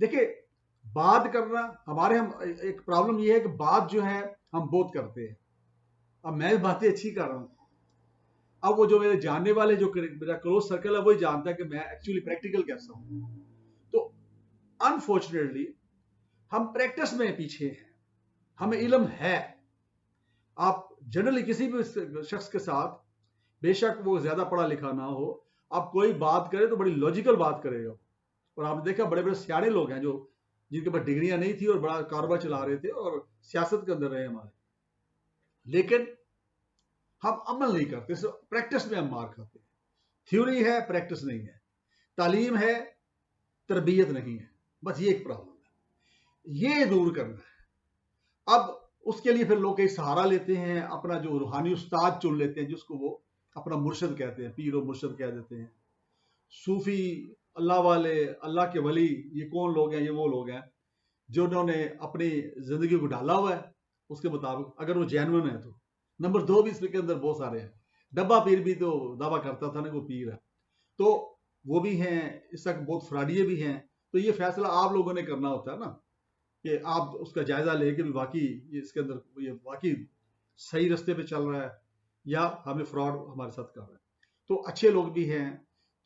دیکھیں بات کرنا ہمارے ہم ایک پرابلم یہ ہے کہ بات جو ہے ہم بہت کرتے ہیں. اب میں باتیں اچھی کر رہا ہوں, اب وہ جو میرے جاننے والے جو میرا کلوز سرکل ہے وہی جانتا ہے کہ میں ایکچولی پریکٹیکل کیسا ہوں. تو انفارچونیٹلی ہم پریکٹس میں پیچھے ہیں, ہمیں علم ہے. آپ جنرلی کسی بھی شخص کے ساتھ بے شک وہ زیادہ پڑھا لکھا نہ ہو, آپ کوئی بات کرے تو بڑی لاجیکل بات کرے گا. اور آپ نے دیکھا بڑے بڑے سیاڑے لوگ ہیں جو جن کے پاس ڈگریاں نہیں تھی اور بڑا کاروبار چلا رہے تھے اور سیاست کے اندر رہے ہمارے, لیکن ہم عمل نہیں کرتے, پریکٹس میں ہم مار کھاتے ہیں. تھیوری ہے, پریکٹس نہیں ہے. تعلیم ہے, تربیت نہیں ہے. بس یہ ایک پرابلم ہے, یہ دور کرنا ہے. اب اس کے لیے پھر لوگ کئی سہارا لیتے ہیں, اپنا جو روحانی استاد چن لیتے ہیں جس کو وہ اپنا مرشد کہتے ہیں, پیر و مرشد کہہ دیتے ہیں. صوفی, اللہ والے, اللہ کے ولی, یہ کون لوگ ہیں؟ یہ وہ لوگ ہیں جنہوں نے اپنی زندگی کو ڈالا ہوا ہے اس کے مطابق, اگر وہ جینون ہے تو. نمبر 2 بھی اس کے اندر بہت سارے ہیں. ڈبا پیر بھی تو دعویٰ کرتا تھا نا وہ پیر ہے, تو وہ بھی ہیں. اس تک بہت فراڈیے بھی ہیں. تو یہ فیصلہ آپ لوگوں نے کرنا ہوتا ہے نا, کہ آپ اس کا جائزہ لے کے بھی واقعی اس کے اندر یہ واقعی صحیح رستے پہ چل رہا ہے یا ہمیں فراڈ ہمارے ساتھ کر رہا ہے. تو اچھے لوگ بھی ہیں.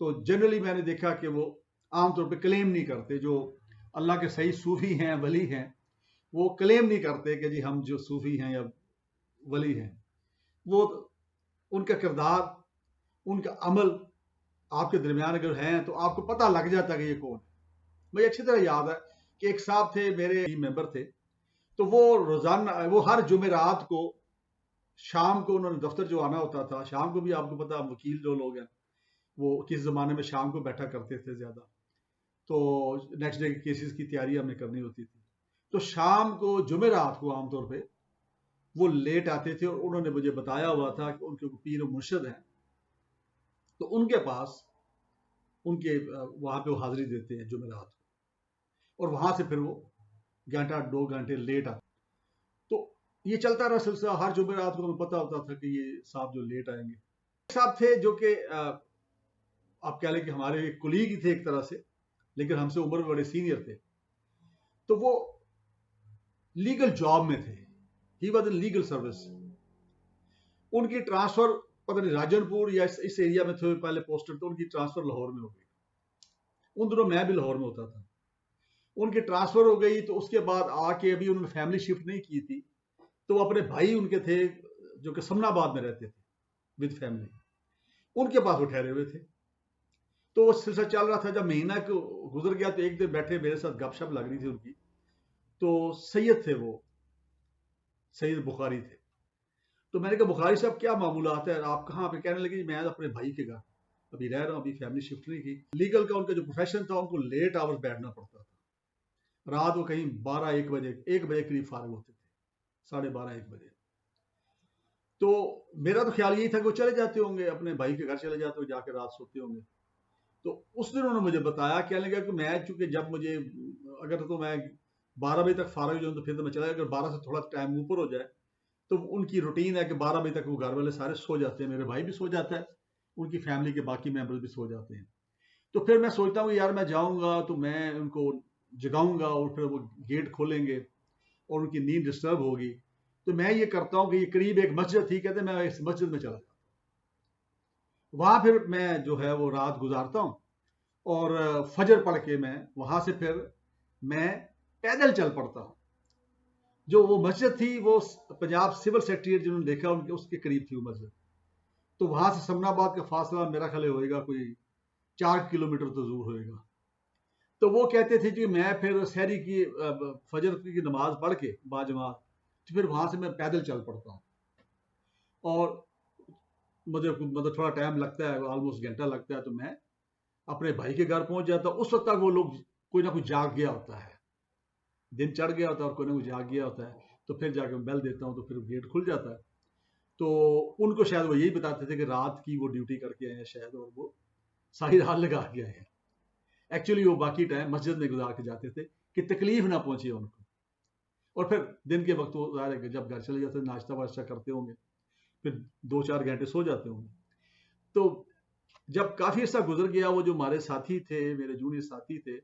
تو جنرلی میں نے دیکھا کہ وہ عام طور پہ کلیم نہیں کرتے. جو اللہ کے صحیح صوفی ہیں, ولی ہیں, وہ کلیم نہیں کرتے کہ جی ہم جو صوفی ہیں یا ولی ہیں. وہ ان کا کردار, ان کا عمل آپ کے درمیان اگر ہیں تو آپ کو پتہ لگ جاتا ہے کہ یہ کون ہے. مجھے اچھی طرح یاد ہے کہ ایک صاحب تھے, میرے ممبر تھے, تو وہ روزانہ, وہ ہر جمعرات کو شام کو انہوں نے دفتر جو آنا ہوتا تھا, شام کو بھی آپ کو پتا وکیل جو لوگ ہیں وہ کس زمانے میں شام کو بیٹھا کرتے تھے زیادہ, تو نیکسٹ ڈے کیسز کی تیاری ہمیں کرنی ہوتی تھی. تو شام کو جمعرات کو عام طور پہ وہ لیٹ آتے تھے, اور انہوں نے مجھے بتایا ہوا تھا کہ ان کے پیر و مرشد ہیں, تو ان کے پاس ان کے وہاں پہ وہ حاضری دیتے ہیں جمعرات کو, اور وہاں سے پھر وہ گھنٹہ 2 گھنٹے لیٹ آتے. تو یہ چلتا رہا سلسلہ. ہر جمعرات کو ہمیں پتا ہوتا تھا کہ یہ صاحب جو لیٹ آئیں گے. صاحب تھے جو کہ آپ کہہ لیں کہ ہمارے کلیگ ہی تھے ایک طرح سے, لیکن ہم سے عمر میں بڑے سینئر تھے. تو وہ لیگل جاب میں تھے, he was in legal service. ان کی ٹرانسفر پتہ نہیں راجن پور یا اس ایریا میں تھے پہلے پوسٹر, تو ان کی ٹرانسفر لاہور میں ہو گئی. ان دنوں میں بھی لاہور میں ہوتا تھا. ان کی ٹرانسفر ہو گئی, تو اس کے بعد آ کے ابھی انہوں نے فیملی شفٹ نہیں کی تھی, تو وہ اپنے بھائی ان کے تھے جو کہ سمنا آباد میں رہتے تھے ود فیملی, ان کے پاس وہ ٹھہرے ہوئے تھے. تو وہ سلسلہ چل رہا تھا. جب مہینہ گزر گیا تو ایک دن بیٹھے میرے ساتھ گپ شپ لگ رہی تھی ان کی. تو سید تھے, وہ سید بخاری تھے. تو میں نے کہا بخاری صاحب کیا معمولات ہے, آپ کہاں پہ؟ کہنے لگے میں اپنے بھائی کے گھر ابھی رہ رہا ہوں, ابھی فیملی شفٹ نہیں کی. لیگل کا ان کا جو پروفیشن تھا, ان کو لیٹ آورز بیٹھنا پڑتا تھا. رات کو کہیں 12-1 بجے 1 بجے قریب فارغ ہوتے تھے, 12:30-1 بجے. تو میرا تو خیال یہی تھا کہ وہ چلے جاتے ہوں گے اپنے بھائی کے گھر, چلے جاتے ہوں, جا کے رات سوتے ہوں گے. تو اس دن انہوں نے مجھے بتایا, کہنے لگا کہ میں چونکہ جب مجھے اگر تو میں 12 بجے تک فارغ جو ہوں تو پھر تو میں چلا جاؤں, اگر 12 سے تھوڑا ٹائم اوپر ہو جائے تو ان کی روٹین ہے کہ 12 بجے تک وہ گھر والے سارے سو جاتے ہیں, میرے بھائی بھی سو جاتا ہے, ان کی فیملی کے باقی ممبر بھی سو جاتے ہیں. تو پھر میں سوچتا ہوں یار میں جاؤں گا تو میں ان کو جگاؤں گا, اور پھر وہ گیٹ کھولیں گے اور ان کی نیند ڈسٹرب ہوگی. تو میں یہ کرتا ہوں کہ یہ قریب ایک مسجد تھی, کہتے میں اس مسجد میں چلا جاتا ہوں, وہاں پھر میں جو ہے وہ رات گزارتا ہوں, اور فجر پڑھ کے میں وہاں سے پھر میں پیدل چل پڑتا ہوں. جو وہ مسجد تھی وہ پنجاب سول سیکریٹریٹ جنہوں نے دیکھا ان کے اس کے قریب تھی وہ مسجد. تو وہاں سے سمنا آباد کا فاصلہ میرا خیال ہوئے گا کوئی 4 کلومیٹر تو ضرور ہوئے گا. تو وہ کہتے تھے کہ میں پھر سحری کی فجر کی نماز پڑھ کے باجماعت تو پھر وہاں سے میں پیدل چل پڑتا ہوں, اور مجھے مطلب تھوڑا ٹائم لگتا ہے, آلموسٹ گھنٹہ لگتا ہے, تو میں اپنے بھائی کے گھر پہنچ جاتا ہوں. اس وقت تک وہ لوگ کوئی نہ کوئی جاگ گیا ہوتا ہے, دن چڑھ گیا ہوتا ہے اور کوئی نہ کوئی جاگ گیا ہوتا ہے. تو پھر جا کے میں بیل دیتا ہوں تو پھر گیٹ کھل جاتا ہے. تو ان کو شاید وہ یہی بتاتے تھے کہ رات کی وہ ڈیوٹی کر کے آئے ہیں شاید, اور وہ ساری رات لگا کے آئے ہیں. ایکچولی وہ باقی ٹائم مسجد میں گزار کے جاتے تھے کہ تکلیف نہ پہنچے ان کو. اور پھر دن کے وقت وہ ظاہر ہے کہ جب گھر چلے جاتے ناشتہ واشتہ کرتے ہوں گے, پھر 2-4 گھنٹے سو جاتے ہوں گے. تو جب کافی عرصہ گزر گیا, وہ جو ہمارے ساتھی تھے, میرے جونیئر ساتھی تھے,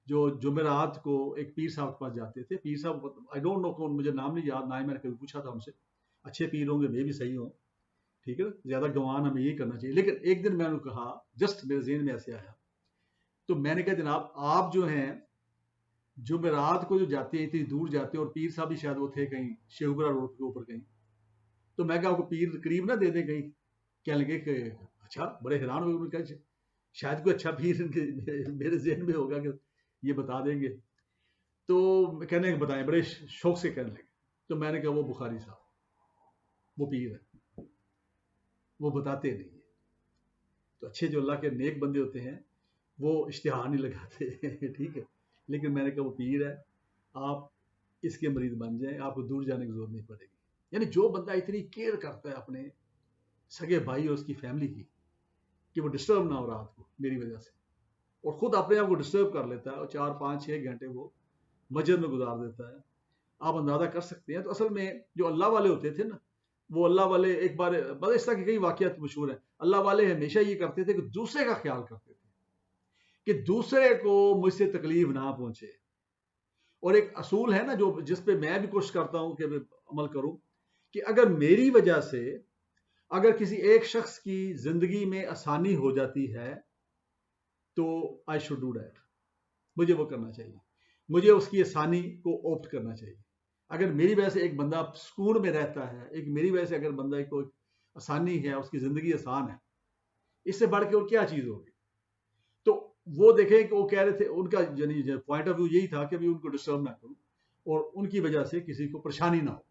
جو جمعرات کو ایک پیر صاحب کے پاس جاتے تھے. پیر صاحب آئی ڈونٹ نو کون، مجھے نام نہیں یاد، نہ ہی میں نے کبھی پوچھا تھا ان سے. اچھے پیر ہوں گے، میں بھی صحیح ہوں، ٹھیک ہے نا، زیادہ گمان ہمیں یہی کرنا چاہیے. لیکن ایک دن میں نے کہا، جسٹ میرے ذہن میں ایسے آیا، تو میں نے کہا جناب آپ جو ہیں جمعرات کو جو جاتے ہیں اتنی دور جاتے ہیں، اور پیر صاحب بھی شاید وہ تھے کہیں شیوپورہ روڈ کے اوپر کہیں، تو میں کہا آپ کو پیر قریب نہ دے دیں کہیں. کیا لگے کہ اچھا، بڑے حیران ہوئے. انہوں نے کہا شاید کوئی اچھا پیر میرے ذہن میں ہوگا کہ یہ بتا دیں گے. تو کہنے لگے بتائیں، بڑے شوق سے کہنے لگے. تو میں نے کہا وہ بخاری صاحب وہ پیر ہے، وہ بتاتے نہیں ہیں. تو اچھے جو اللہ کے نیک بندے ہوتے ہیں وہ اشتہار نہیں لگاتے ٹھیک ہے. لیکن میں نے کہا وہ پیر ہے، آپ اس کے مریض بن جائیں، آپ کو دور جانے کی ضرورت نہیں پڑے گی. یعنی جو بندہ اتنی کیئر کرتا ہے اپنے سگے بھائی اور اس کی فیملی کی کہ وہ ڈسٹرب نہ ہو رات کو میری وجہ سے، اور خود اپنے آپ کو ڈسٹرب کر لیتا ہے اور 4 5 6 گھنٹے وہ مسجد میں گزار دیتا ہے، آپ اندازہ کر سکتے ہیں. تو اصل میں جو اللہ والے ہوتے تھے نا، وہ اللہ والے ایک بار بس اس طرح کے کئی واقعات مشہور ہیں. اللہ والے ہمیشہ یہ کرتے تھے کہ دوسرے کا خیال کرتے تھے کہ دوسرے کو مجھ سے تکلیف نہ پہنچے. اور ایک اصول ہے نا جو جس پہ میں بھی کوشش کرتا ہوں کہ عمل کروں، کہ اگر میری وجہ سے اگر کسی ایک شخص کی زندگی میں آسانی ہو جاتی ہے تو آئی شوڈ ڈو دیٹ، مجھے وہ کرنا چاہیے، مجھے اس کی آسانی کو اوپٹ کرنا چاہیے. اگر میری وجہ سے ایک بندہ سکون میں رہتا ہے، ایک میری وجہ سے اگر بندہ کو آسانی ہے، اس کی زندگی آسان ہے، اس سے بڑھ کے اور کیا چیز ہوگی. تو وہ دیکھیں کہ وہ کہہ رہے تھے، ان کا یعنی پوائنٹ آف ویو یہی تھا کہ ان کو ڈسٹرب نہ کروں اور ان کی وجہ سے کسی کو پریشانی نہ ہو،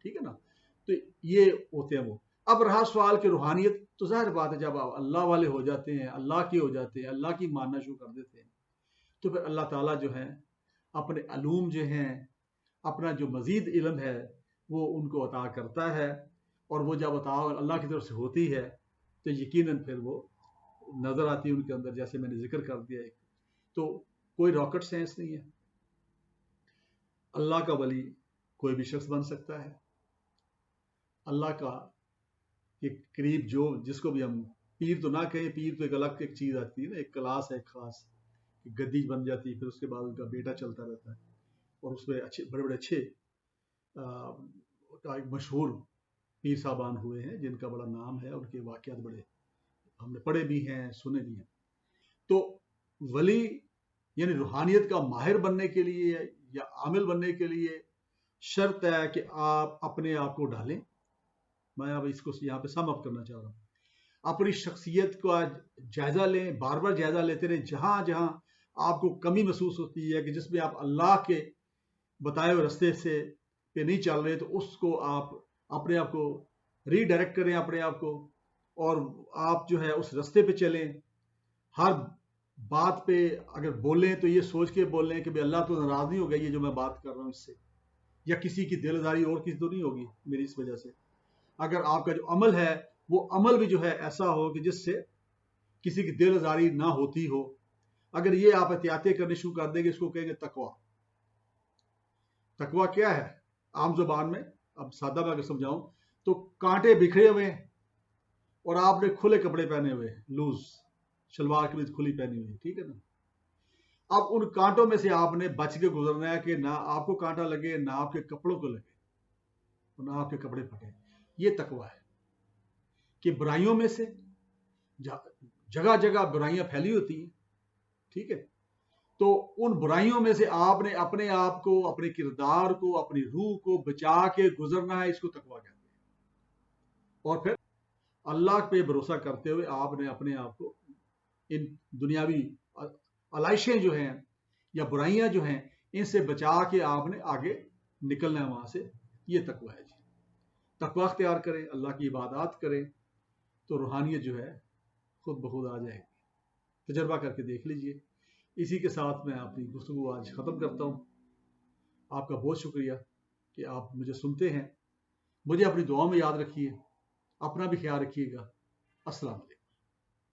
ٹھیک ہے نا. تو یہ ہوتے ہیں وہ. اب رہا سوال کہ روحانیت، تو ظاہر بات ہے جب آپ اللہ والے ہو جاتے ہیں، اللہ کے ہو جاتے ہیں، اللہ کی ماننا شروع کر دیتے ہیں، تو پھر اللہ تعالیٰ جو ہے اپنے علوم جو ہیں، اپنا جو مزید علم ہے وہ ان کو عطا کرتا ہے. اور وہ جب عطا اللہ کی طرف سے ہوتی ہے تو یقیناً پھر وہ نظر آتی ہے ان کے اندر، جیسے میں نے ذکر کر دیا. ایک تو کوئی راکٹ سائنس نہیں ہے. اللہ کا ولی کوئی بھی شخص بن سکتا ہے. اللہ کا کے قریب جو جس کو بھی ہم پیر تو نہ کہیں، پیر تو ایک الگ ایک چیز آتی ہے نا، ایک کلاس ہے خاص، گدی بن جاتی ہے، پھر اس کے بعد ان کا بیٹا چلتا رہتا ہے، اور اس میں اچھے بڑے بڑے اچھے ایک مشہور پیر صاحبان ہوئے ہیں جن کا بڑا نام ہے، ان کے واقعات بڑے ہم نے پڑھے بھی ہیں، سنے بھی ہیں. تو ولی یعنی روحانیت کا ماہر بننے کے لیے یا عامل بننے کے لیے شرط ہے کہ آپ اپنے آپ کو ڈالیں. میں اب اس کو یہاں پہ سم اپ کرنا چاہ رہا ہوں. اپنی شخصیت کا جائزہ لیں، بار بار جائزہ لیتے رہیں. جہاں جہاں آپ کو کمی محسوس ہوتی ہے کہ جس میں آپ اللہ کے بتائے ہوئے رستے سے پہ نہیں چل رہے، تو اس کو آپ اپنے آپ کو ری ڈائریکٹ کریں اپنے آپ کو، اور آپ جو ہے اس رستے پہ چلیں. ہر بات پہ اگر بولیں تو یہ سوچ کے بولیں کہ بھئی اللہ تو ناراض نہیں ہوگا یہ جو میں بات کر رہا ہوں اس سے، یا کسی کی دل آزاری اور کسی تو نہیں ہوگی میری اس وجہ سے. اگر آپ کا جو عمل ہے وہ عمل بھی جو ہے ایسا ہو کہ جس سے کسی کی دل آزاری نہ ہوتی ہو. اگر یہ آپ احتیاطیں کرنے شروع کر دیں گے، اس کو کہیں گے تقویٰ. تقویٰ کیا ہے عام زبان میں، اب سادہ میں اگر سمجھاؤں تو کانٹے بکھرے ہوئے ہیں اور آپ نے کھلے کپڑے پہنے ہوئے، لوز شلوار قمیض کھلی پہنی ہوئی، ٹھیک ہے نا. اب ان کانٹوں میں سے آپ نے بچ کے گزرنا ہے کہ نہ آپ کو کانٹا لگے، نہ آپ کے کپڑوں کو لگے، اور نہ آپ کے کپڑے پھٹے. یہ تقویٰ ہے کہ برائیوں میں سے جگہ جگہ برائیاں پھیلی ہوتی ہیں، ٹھیک ہے، تو ان برائیوں میں سے آپ نے اپنے آپ کو، اپنے کردار کو، اپنی روح کو بچا کے گزرنا ہے. اس کو تقویٰ کہتے ہیں. اور پھر اللہ پہ بھروسہ کرتے ہوئے آپ نے اپنے آپ کو ان دنیاوی علائشیں جو ہیں یا برائیاں جو ہیں ان سے بچا کے آپ نے آگے نکلنا ہے وہاں سے. یہ تقویٰ ہے جی. تقویٰ اختیار کریں، اللہ کی عبادات کریں، تو روحانیت جو ہے خود بخود آ جائے گی. تجربہ کر کے دیکھ لیجئے. اسی کے ساتھ میں اپنی گفتگو آج ختم کرتا ہوں. آپ کا بہت شکریہ کہ آپ مجھے سنتے ہیں. مجھے اپنی دعاؤں میں یاد رکھیے، اپنا بھی خیال رکھیے گا. السلام علیکم.